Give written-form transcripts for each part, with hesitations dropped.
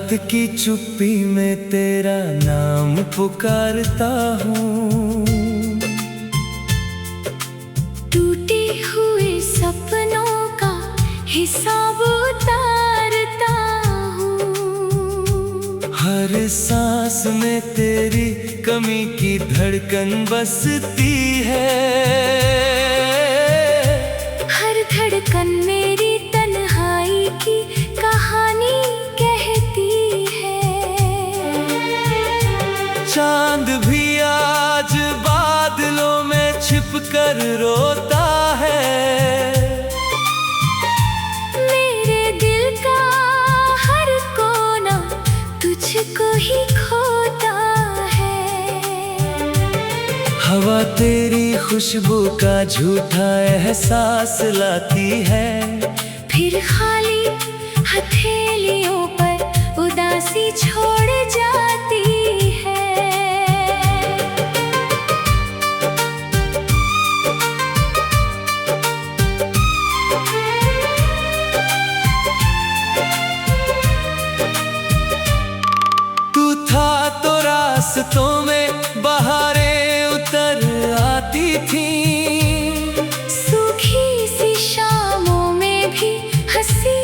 रात की चुप्पी में तेरा नाम पुकारता हूँ। टूटे हुए सपनों का हिसाब उतारता हूँ। हर सांस में तेरी कमी की धड़कन बसती है। हर धड़कन मेरी तन्हाई की कहानी कहती है। चांद भी आज बादलों में छिपकर रोता है। मेरे दिल का हर कोना तुझको ही खोता है। हवा तेरी खुशबू का झूठा एहसास लाती है। फिर खाली हथेलियों पर उदासी छोड़ जाती है। तू था तो रास्तों में बहारें उतर आती थी। सूखी सी शामों में भी हंसी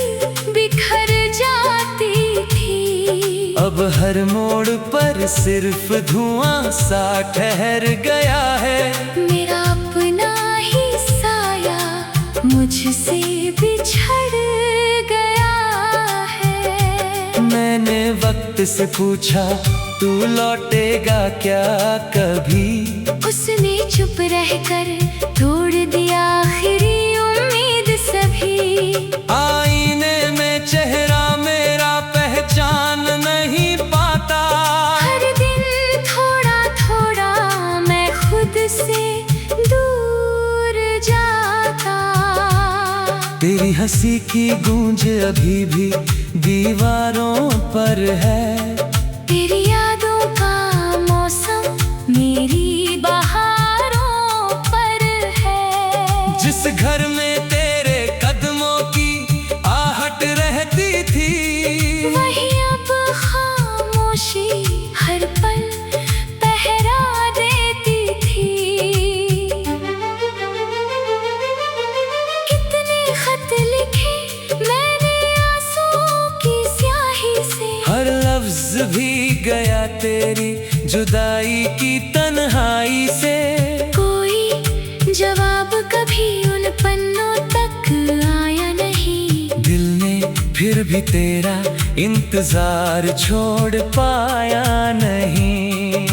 बिखर जाती थी। अब हर मोड़ पर सिर्फ धुआं सा ठहर गया है। मेरा अपना ही साया मुझसे बिछड़ गया है। मैंने वक्त से पूछा तू लौटेगा क्या कभी। उसने चुप रहकर तोड़ दिया आखिरी उम्मीद सभी। आईने में चेहरा मेरा पहचान नहीं पाता। हर दिन थोड़ा थोड़ा मैं खुद से दूर जाता। तेरी हंसी की गूंज अभी भी दीवारों पर है। तेरी यादों का मौसम मेरी बहारों पर है। जिस घर में तेरे कदमों की आहट रहती थी, वही अब खामोशी हर पल पहरा देती थी। कितने खत लिखे मैंने आंसुओं की स्याही से। हर लफ्ज भी गया तेरी जुदाई की तन्हाई से। कोई जवाब कभी उन पन्नों तक आया नहीं। दिल ने फिर भी तेरा इंतजार छोड़ पाया नहीं।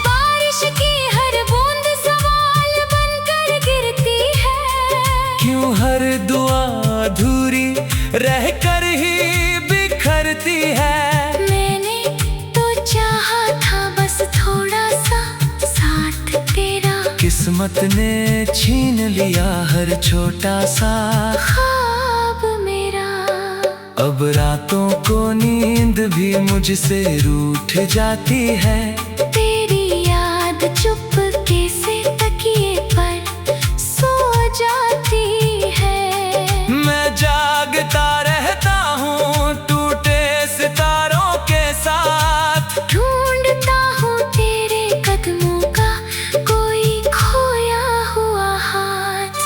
बारिश की हर बूंद सवाल बनकर गिरती है। क्यों हर दुआ अधूरी रहकर ही बिखरती है। मैंने तो चाहा था बस थोड़ा सा साथ तेरा। किस्मत ने छीन लिया हर छोटा सा ख्वाब मेरा। अब रातों को नींद भी मुझसे रूठ जाती है। तेरी याद चुपके से तकिए पर सो जाती है। मैं जागता रहता हूँ टूटे सितारों के साथ। ढूंढता हूँ तेरे कदमों का कोई खोया हुआ हाथ।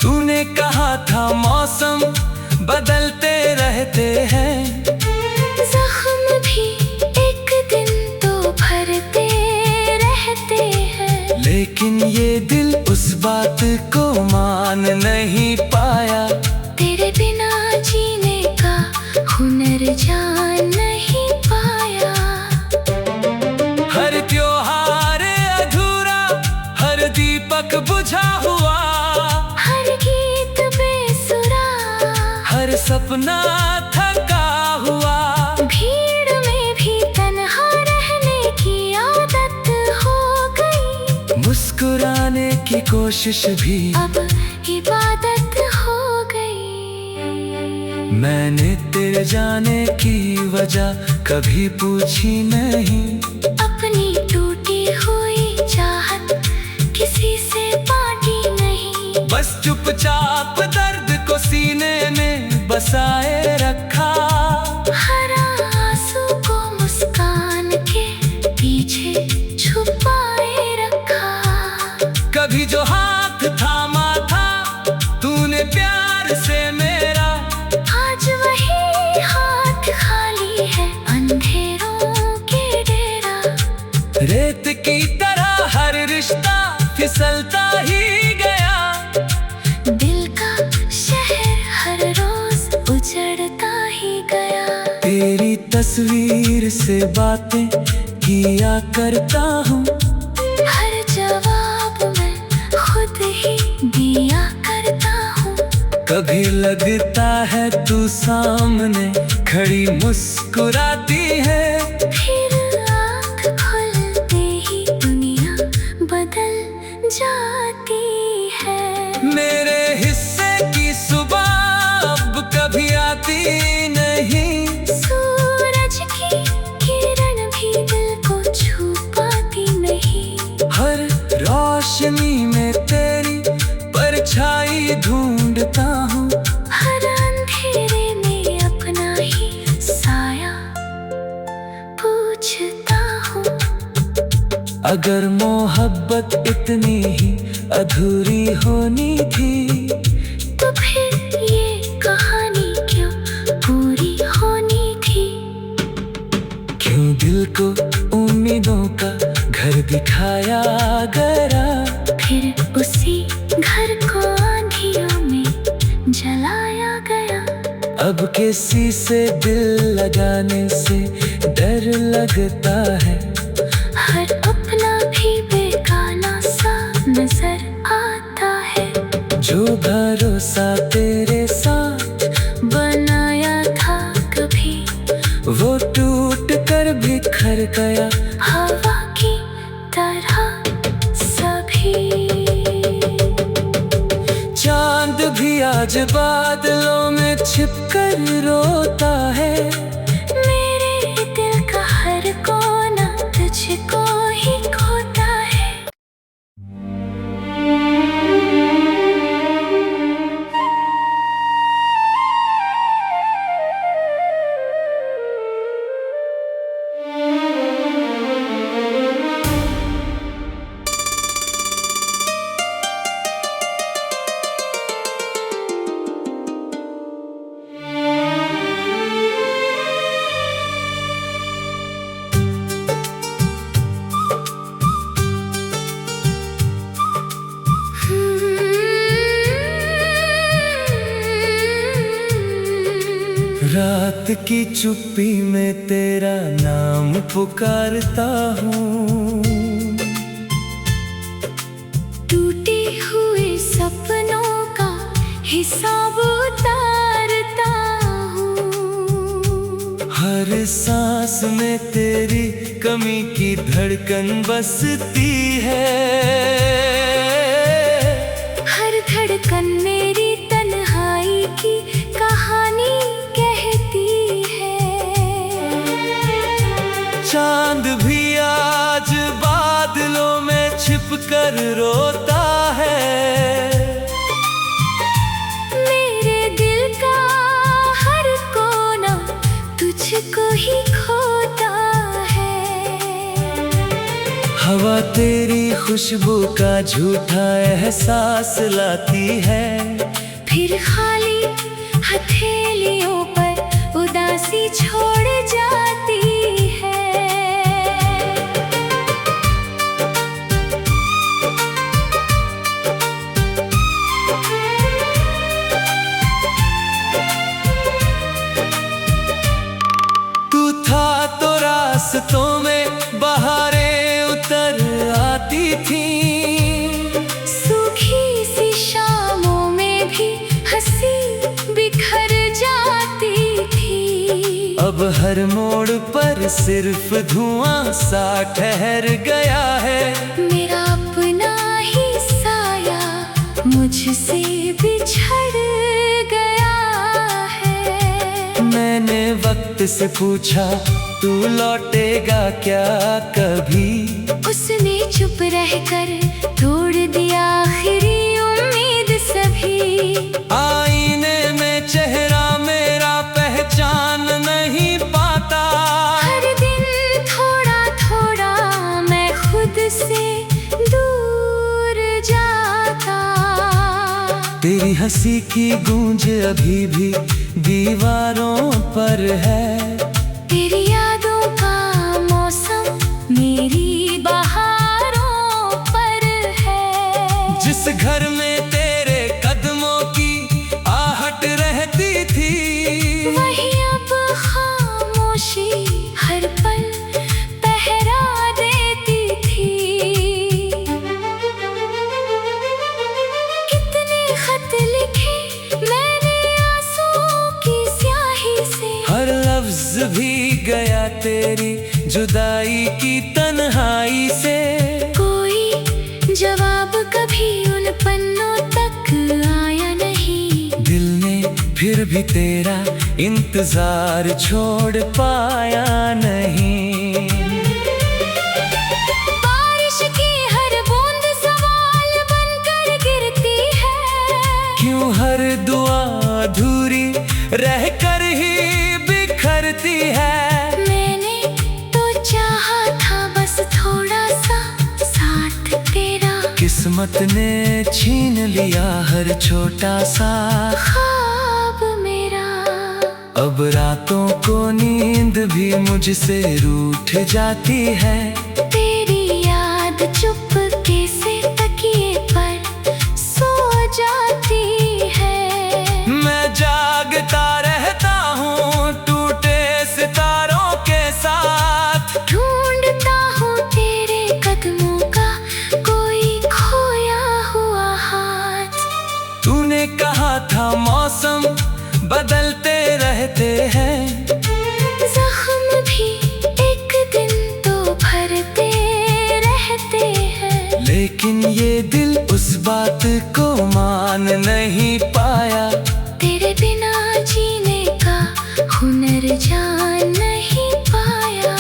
तूने कहा था मौसम बदलते रहते हैं। जख्म भी एक दिन तो भरते रहते हैं। लेकिन ये दिल उस बात को मान नहीं पाया। तेरे बिना जीने का हुनर जान नहीं पाया। हर त्योहार अधूरा, हर दीपक बुझा हुआ, हर गीत बेसुरा, हर सपना थका हुआ। भीड़ में भी तन्हा रहने की आदत हो गई। मुस्कुराने की कोशिश भी अब इबादत हो गई। मैंने तेरे जाने की वजह कभी पूछी नहीं। अपनी टूटी हुई चाहत किसी से बांटी नहीं। बस चुपचाप दर्द को सीने में बसाए रखा। फिसलता ही गया। दिल का शहर हर रोज उजड़ता ही गया। तेरी तस्वीर से बातें किया करता हूँ, हर जवाब मैं खुद ही दिया करता हूँ। कभी लगता है तू सामने खड़ी मुस्कुराती है, फिर आँख खुलते ही दुनिया बदल जाती है। मेरे हिस्से की सुबह अब कभी आती नहीं, सूरज की किरण भी दिल को छू पाती नहीं। हर रोशनी में तेरी परछाई ढूंढता हूँ, हर अंधेरे में अपना ही साया पूछता हूँ। अगर मोहब्बत इतनी ही अधूरी होनी थी, तो फिर ये कहानी क्यों पूरी होनी थी? क्यों दिल को उम्मीदों का घर दिखाया गया, फिर उसी घर को आंधियों में जलाया गया। अब किसी से दिल लगाने से डर लगता है, हर अपना भी बेगाना सा नजर आता है। जो भरोसा तेरे साथ बनाया था कभी, वो टूट कर बिखर गया। हवा की तरह सभी। चांद भी आज बादलों में छिपकर रोता है, मेरे दिल का हर कोना तुझको ही खोता है। रात की चुप्पी में तेरा नाम पुकारता हूँ, टूटे हुए सपनों का हिसाब उतारता हूँ। हर सांस में तेरी कमी की धड़कन बसती है। हर धड़कन मेरी तन्हाई की कहानी कहती है। चांद भी आज बादलों में छिपकर रोता है, मेरे दिल का हर कोना तुझको ही खोता है। हवा तेरी खुशबू का झूठा एहसास लाती है, फिर खाली हथेलियों पर उदासी छोड़ जाती है। तू था तो रास्तों में बहारें उतर आती थी, सूखी सी शामों में भी हंसी बिखर जाती थी। अब हर मोड़ पर सिर्फ धुआं सा ठहर गया है। मेरा अपना ही साया मुझसे बिछड़ गया है। मैंने वक्त से पूछा तू लौटेगा क्या कभी, उसने चुप रहकर तोड़ दिया आखिरी उम्मीद सभी। आईने में चेहरा मेरा पहचान नहीं पाता, हर दिन थोड़ा थोड़ा मैं खुद से दूर जाता। तेरी हंसी की गूंज अभी भी दीवारों पर है, तेरी यादों का मौसम मेरी बहारों पर है। जिस घर में तेरे कदमों की आहट रहती थी, वही अब खामोशी हर पल पहरा देती थी। कितने खत लिखे मैंने आंसुओं की स्याही से, हर लफ्ज भी गया तेरी जुदाई की तन्हाई से। कोई जवाब कभी उन पन्नों तक आया नहीं, दिल ने फिर भी तेरा इंतजार छोड़ पाया नहीं। बारिश की हर बूंद सवाल बनकर गिरती है, क्यों हर दुआ अधूरी रहकर ही बिखरती है। मैंने तो चाहा था बस थोड़ा सा साथ तेरा, किस्मत ने छीन लिया हर छोटा सा ख्वाब मेरा। अब रातों को नींद भी मुझसे रूठ जाती है, तेरी याद चुपके से तकिए पर सो जाती है। मैं जागता रहता हूँ टूटे सितारों के साथ, ढूंढता हूँ तेरे कदमों का कोई खोया हुआ हाथ। तूने कहा था मौसम बदलते रहते हैं, जख्म भी एक दिन तो भरते रहते हैं, लेकिन ये दिल उस बात को मान नहीं पाया। तेरे बिना जीने का हुनर जान नहीं पाया।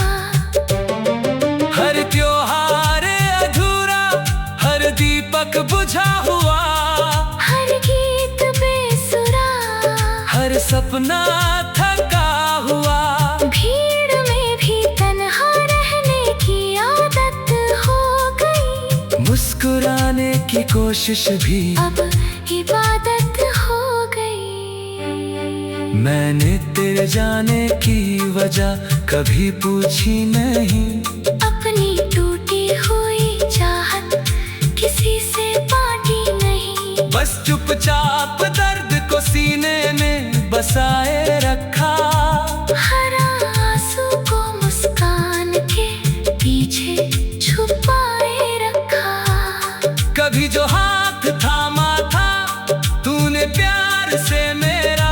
हर त्योहार अधूरा, हर दीपक बुझा हुआ, हर गीत बेसुरा, हर सपना थका हुआ। भीड़ में भी तन्हा रहने की आदत हो गई, मुस्कुराने की कोशिश भी अब इबादत हो गई। मैंने तेरे जाने की वजह कभी पूछी नहीं, अपनी टूटी हुई चाहत किसी से बांटी नहीं, बस चुपचाप दर्द को सीने में बसाए रखा। हर आंसू को मुस्कान के पीछे छुपाए रखा। कभी जो हाथ थामा था तूने प्यार से मेरा,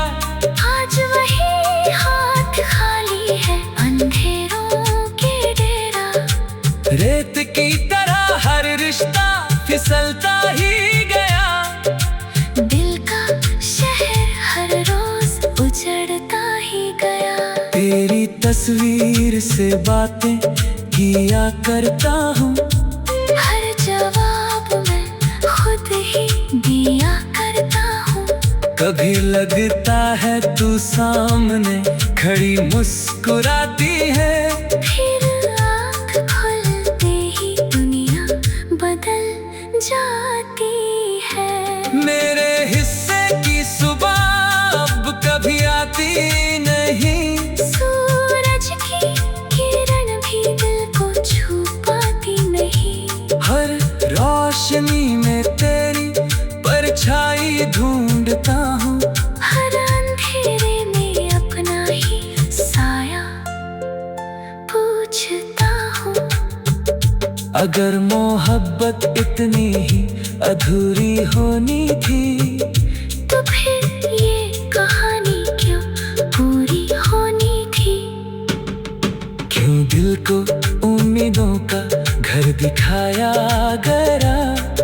आज वही हाथ खाली है अंधेरों के डेरा। रेत की तरह हर रिश्ता फिसलता ही गया, दिल का शहर हर रोज उजड़ता ही गया। तेरी तस्वीर से बातें किया करता हूँ, हर जवाब मैं खुद ही दिया करता हूँ। कभी लगता है तू सामने खड़ी मुस्कुराती है, फिर आँख खुलते ही दुनिया बदल जाती है। मेरे हिस्से की सुबह अब कभी आती नहीं, सूरज की किरण भी दिल को छू पाती नहीं, हर रोशनी में तेरी परछाई ढूंढता हूँ, हर अंधेरे में अपना ही साया पूछता हूँ। अगर मोहब्बत इतनी ही अधूरी होनी थी, तो फिर ये कहानी क्यों पूरी होनी थी। क्यों दिल को उम्मीदों का घर दिखाया गया,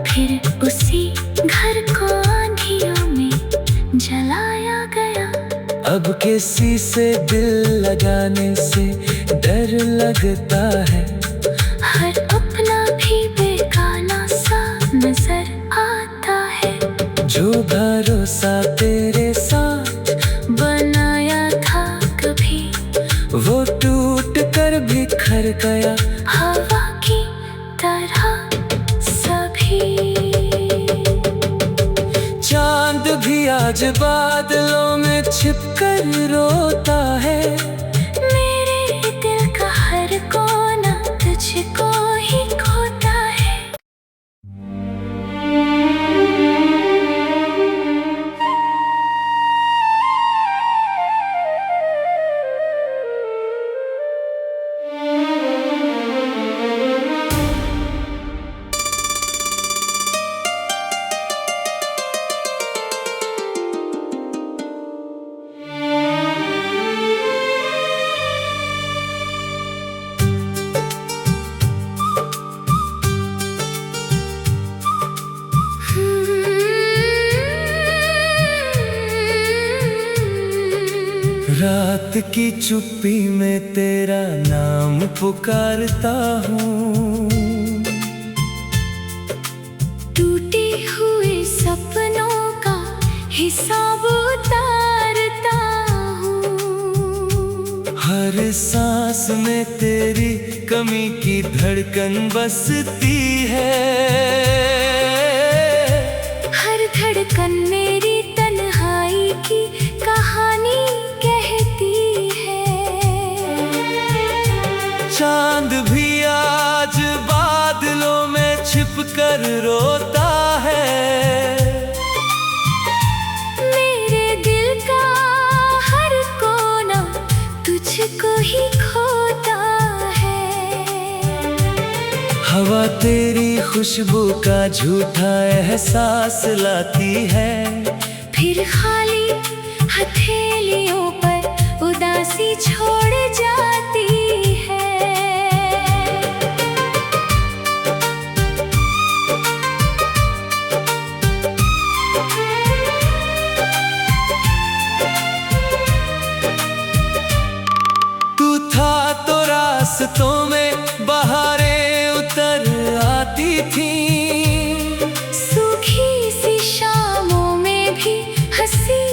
फिर उसी घर को आंधियों में जलाया गया। अब किसी से दिल लगाने से डर लगता है, हर अपना भी बेगाना सा नजर आता है। जो भरोसा तेरे साथ बनाया था कभी, वो टूट कर बिखर गया। हवा की तरह सभी चांद भी आज बादलों में छिपकर रोता है, मेरे दिल का हर कोना तुझको ही खोता है। रात की चुप्पी में तेरा नाम पुकारता हूँ। टूटे हुए सपनों का हिसाब उतारता हूँ। हर सांस में तेरी कमी की धड़कन बसती है। हर धड़कन मेरी तन्हाई की कहानी कहती है। चांद भी आज बादलों में छिप कर रोता है। मेरे दिल का हर कोना तुझको ही खोता है। हवा तेरी खुशबू का झूठा एहसास लाती है। फिर खाली हथेलियों पर उदासी छोड़ जाती है। तू था तो रास्तों में बहारें उतर आती थी। सूखी सी शामों में भी हंसी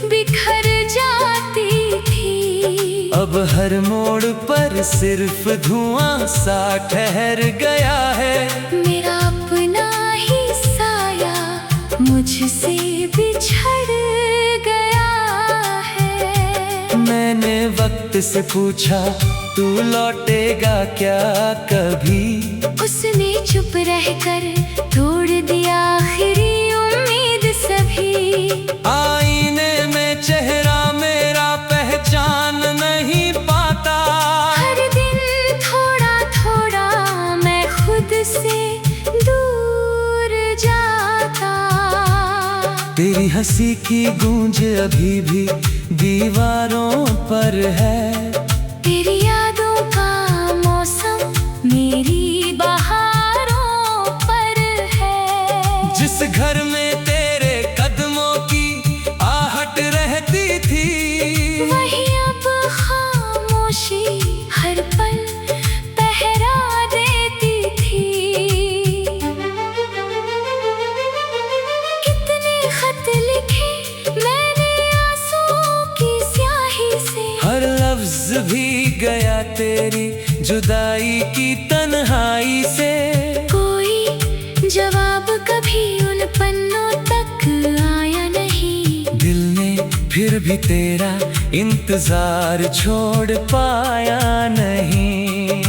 बिखर जाती थी। अब हर मोड़ पर सिर्फ धुआं सा ठहर गया है। मेरा अपना ही साया मुझसे बिछड़ गया है। मैंने वक्त से पूछा तू लौटेगा क्या कभी। उसने चुप रहकर तोड़ दिया आखिरी उम्मीद सभी। आईने में चेहरा मेरा पहचान नहीं पाता। हर दिन थोड़ा थोड़ा मैं खुद से दूर जाता। तेरी हंसी की गूंज अभी भी दीवारों पर है। तेरी यादों का मौसम मेरी बहारों पर है। जिस घर में तेरे कदमों की आहट रहती थी, वही अब खामोशी हर पल पहरा देती थी। कितने खत लिखे मैंने आंसुओं की स्याही से। हर लफ्ज भी गया तेरी जुदाई की तन्हाई से। कोई जवाब कभी उन पन्नों तक आया नहीं। दिल ने फिर भी तेरा इंतजार छोड़ पाया नहीं।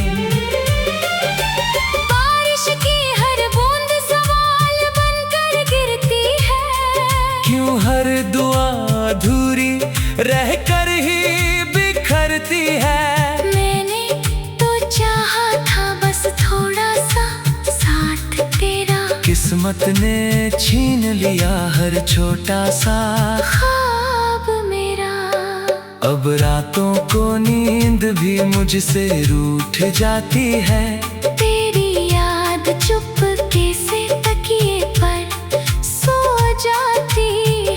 बारिश की हर बूंद सवाल बनकर गिरती है। क्यों हर दुआ अधूरी रहकर ही बिखरती है। मैंने तो चाहा था बस थोड़ा सा साथ तेरा। किस्मत ने छीन लिया हर छोटा सा ख्वाब मेरा। अब रातों को नींद भी मुझसे रूठ जाती है। तेरी याद चुपके से तकिए पर सो जाती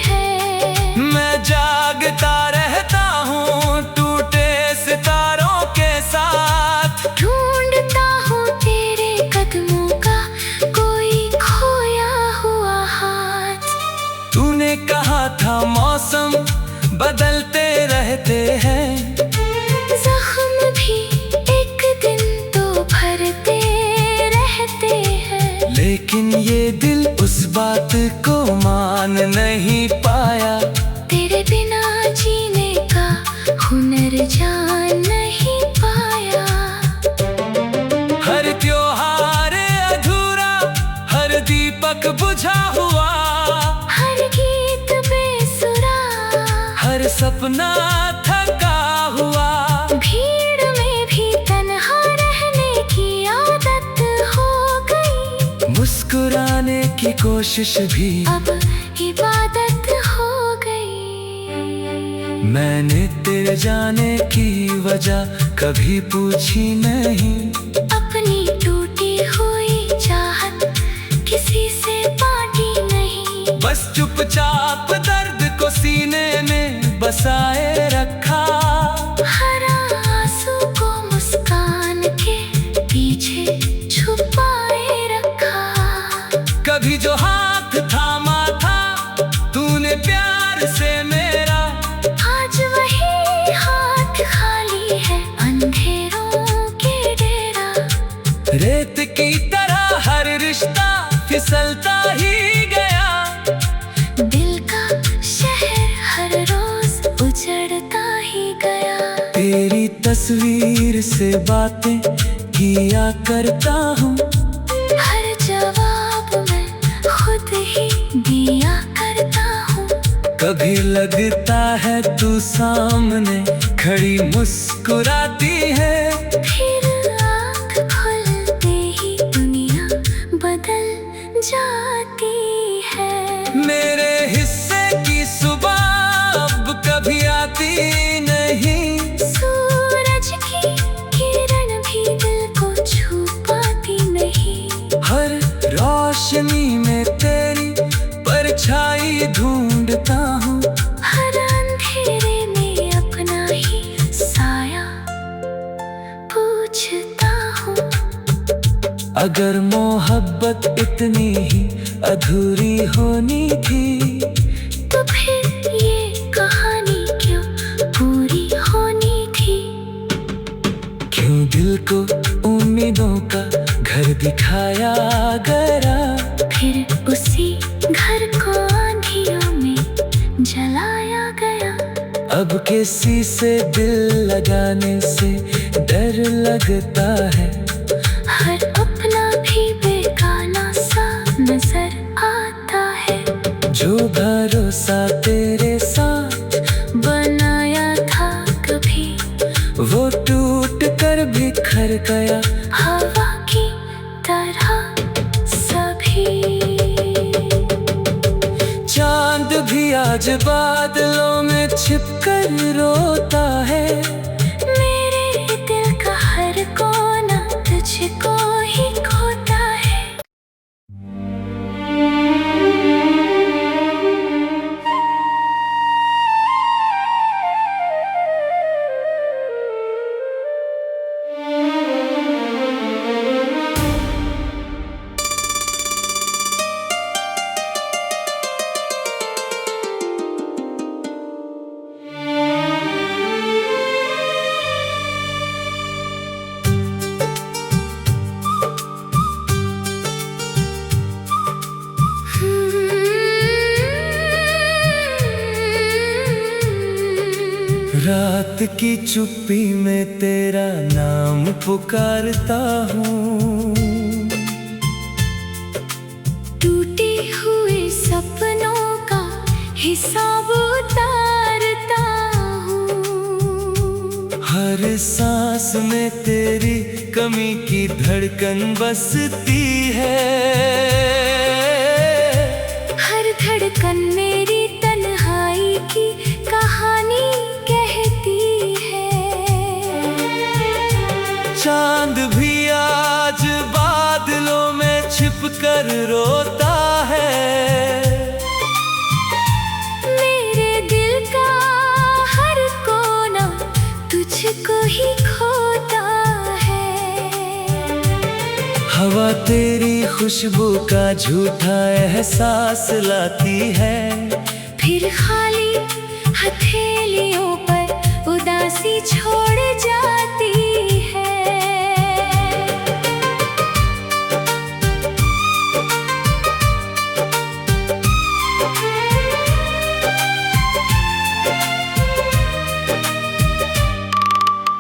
है। मैं जागता रहता हूँ टूटे सितारों के साथ। ढूंढता हूँ तेरे कदमों का कोई खोया हुआ हाथ। तूने कहा था मौसम बदलते रहते हैं। जख्म भी एक दिन तो भरते रहते हैं। लेकिन ये दिल उस बात को मान नहीं पाया। तेरे बिना जीने का हुनर जान नहीं पाया। हर त्योहार अधूरा, हर दीपक बुझा हुआ, हर गीत बेसुरा, हर सपना थका हुआ। भीड़ में भी तन्हा रहने की आदत हो गई। मुस्कुराने की कोशिश भी अब इबादत हो गई। मैंने तेरे जाने की वजह कभी पूछी नहीं। अपनी टूटी हुई चाहत किसी से बांटी नहीं। बस चुपचाप दर्द को सीने में बसाए रखा। कभी जो हाथ थामा था तूने प्यार से मेरा, आज वही हाथ खाली है अंधेरों के डेरा। रेत की तरह हर रिश्ता फिसलता ही गया, दिल का शहर हर रोज उजड़ता ही गया। तेरी तस्वीर से बातें किया करता हूँ, हर जवाब मैं खुद ही दिया करता हूँ। कभी लगता है तू सामने खड़ी मुस्कुराती है, फिर आँख खुलते ही दुनिया बदल जाती है। मेरे हिस्से की सुबह अब कभी आती नहीं, सूरज की किरण भी दिल को छू पाती नहीं। हर रोशनी में तेरी परछाई ढूंढता हूँ, हर अंधेरे में अपना ही साया पूछता हूँ। अगर मोहब्बत इतनी ही अधूरी होनी थी, तो फिर ये कहानी क्यों पूरी होनी थी। क्यों दिल को उम्मीदों का घर दिखाया गया, फिर उसी घर को आंधियों में जलाया गया। अब किसी से दिल लगाने से डर लगता है, हर अपना भी बेगाना सा नजर आता है। जो भरोसा तेरे साथ बनाया था कभी, वो टूट कर बिखर गया। हवा की तरह सभी। चांद भी आज बादलों में छिपकर रोता है, मेरे दिल का हर कोना तुझको ही खोता है। रात की चुप्पी में तेरा नाम पुकारता हूँ, टूटे हुए सपनों का हिसाब उतारता हूँ। हर सांस में तेरी कमी की धड़कन बसती है, हर धड़कन मेरी तन्हाई की कहानी कहती है। चांद भी आज बादलों में छिपकर रोता है, मेरे दिल का हर कोना तुझको ही खोता है। हवा तेरी खुशबू का झूठा एहसास लाती है, फिर खाली हथेलियों पर उदासी छोड़ जाती है।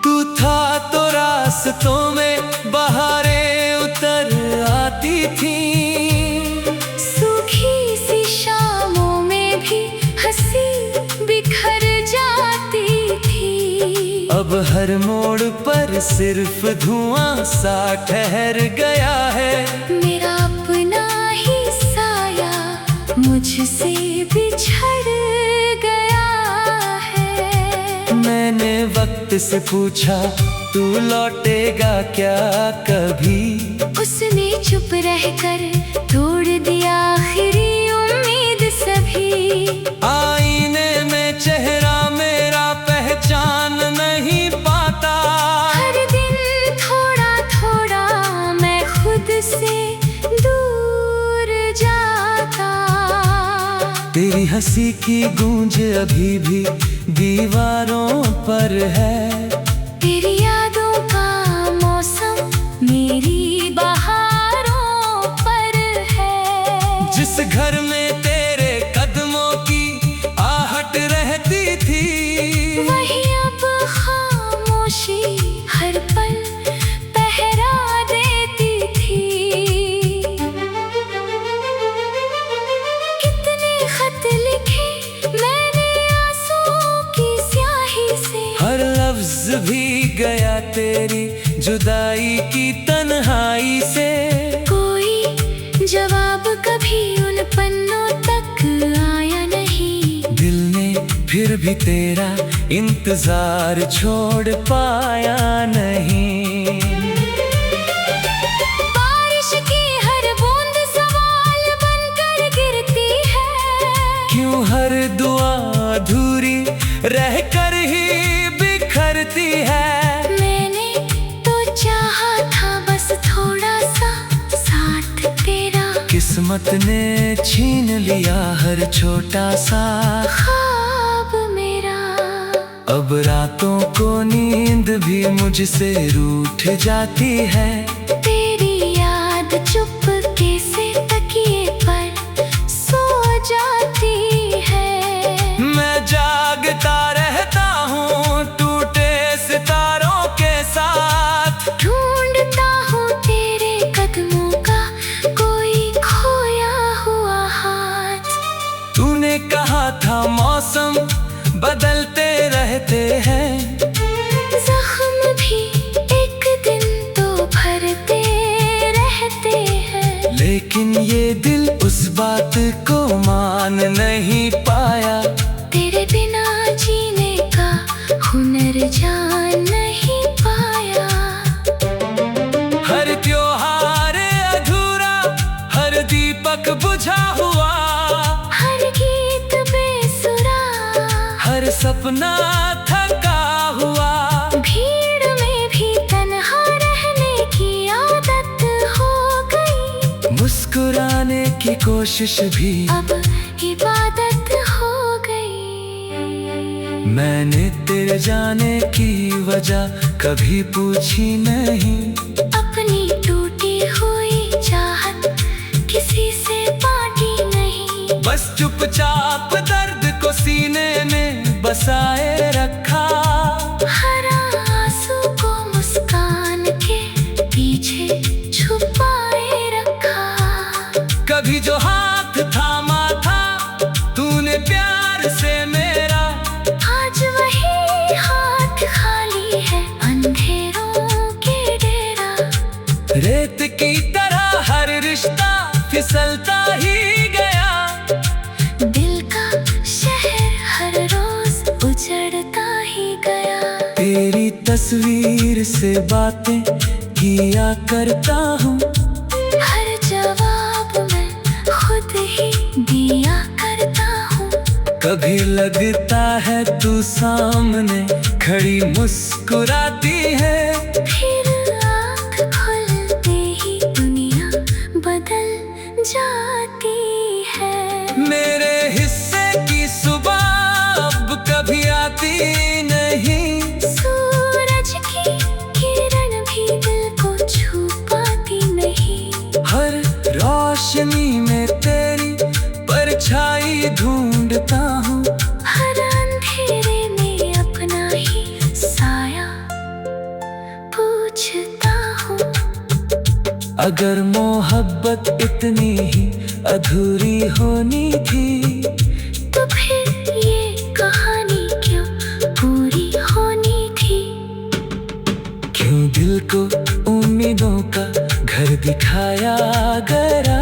तू था तो रास्तों में बहारें उतर आती थी, सूखी सी शामों में भी हंसी बिखर जाती थी। अब हर मोड़ पर सिर्फ धुआं सा ठहर गया है, मेरा अपना ही साया मुझसे बिछड़ गया है। मैंने वक्त से पूछा तू लौटेगा क्या कभी, उसने चुप रहकर तोड़ दिया आखिरी उम्मीद सभी। आईने में चेहरा मेरा पहचान नहीं पाता, हर दिन थोड़ा थोड़ा मैं खुद से दूर जा तेरी हंसी की गूंज अभी भी दीवारों पर है। तेरी यादों का मौसम मेरी बहारों पर है। जिस घर में तेरे कदमों की आहट रहती थी, वही अब खामोशी हर पल पहरा देती थी। कितने खत लिखे मैंने आंसुओं की स्याही से, हर लफ्ज भी गया तेरी जुदाई की तन्हाई से। कोई जवाब कभी उन पन्नों तक आया नहीं, दिल ने फिर भी तेरा इंतजार छोड़ पाया नहीं। बारिश की हर बूंद सवाल बनकर गिरती है, क्यों हर दुआ अधूरी रहकर ही बिखरती है। मैंने तो चाहा था बस थोड़ा सा साथ तेरा, किस्मत ने छीन लिया हर छोटा सा ख्वाब मेरा। अब रातों को नींद भी मुझसे रूठ जाती है। तेरी याद चुपके से तकिए पर सो जाती है। मैं जागता रहता हूँ टूटे सितारों के साथ, ढूंढता हूँ तेरे कदमों का कोई खोया हुआ हाथ। तूने कहा था मौसम बदलते रहते हैं, जख्म भी एक दिन तो भरते रहते हैं। लेकिन ये दिल उस बात को मान नहीं पाया। तेरे बिना जीने का हुनर जान नहीं पाया। हर त्योहार अधूरा, हर दीपक बुझा हुआ, हर गीत बेसुरा, हर सपना थका हुआ। भीड़ में भी तन्हा रहने की आदत हो गई, मुस्कुराने की कोशिश भी अब इबादत हो गई। मैंने तेरे जाने की वजह कभी पूछी नहीं। अपनी टूटी हुई चाहत किसी से बांटी नहीं, बस चुपचाप दर्द को सीने में बसाए रखा। हर आंसू को मुस्कान के पीछे छुपाए रखा। कभी जो हाथ थामा था तूने प्यार से मेरा, आज वही हाथ खाली है अंधेरों के डेरा। रेत की तरह हर रिश्ता फिसलता ही गया। दिल का शहर हर रोज उजड़ता ही गया। तेरी तस्वीर से बातें किया करता हूँ, हर जवाब मैं खुद ही दिया करता हूँ। कभी लगता है तू सामने खड़ी मुस्कुराती है, फिर आँख खुलते ही दुनिया बदल जाती है। मेरे हिस्से की सुबह अब कभी आती नहीं। सूरज की किरण भी दिल को छू पाती नहीं। हर रोशनी में तेरी परछाई ढूंढता हूँ, हर अंधेरे में अपना ही साया पूछता हूँ। अगर मोहब्बत इतनी ही अधूरी होनी थी, तो फिर ये कहानी क्यों पूरी होनी थी। क्यों दिल को उम्मीदों का घर दिखाया गया,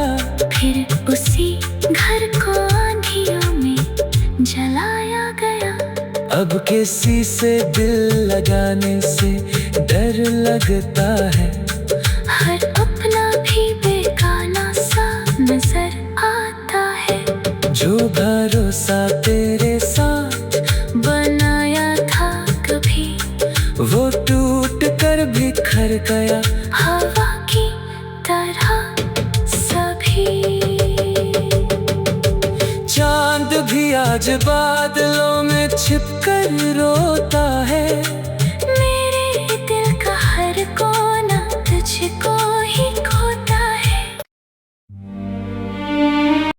फिर उसी घर को आंधियों में जलाया गया। अब किसी से दिल लगाने से डर लगता है। हर अपना भी बेगाना सा नजर आता है। जो भरोसा तेरे साथ बनाया था कभी, वो टूट कर बिखर गया। हवा की तरह सभी। चांद आज बादलों में छिपकर रोता है।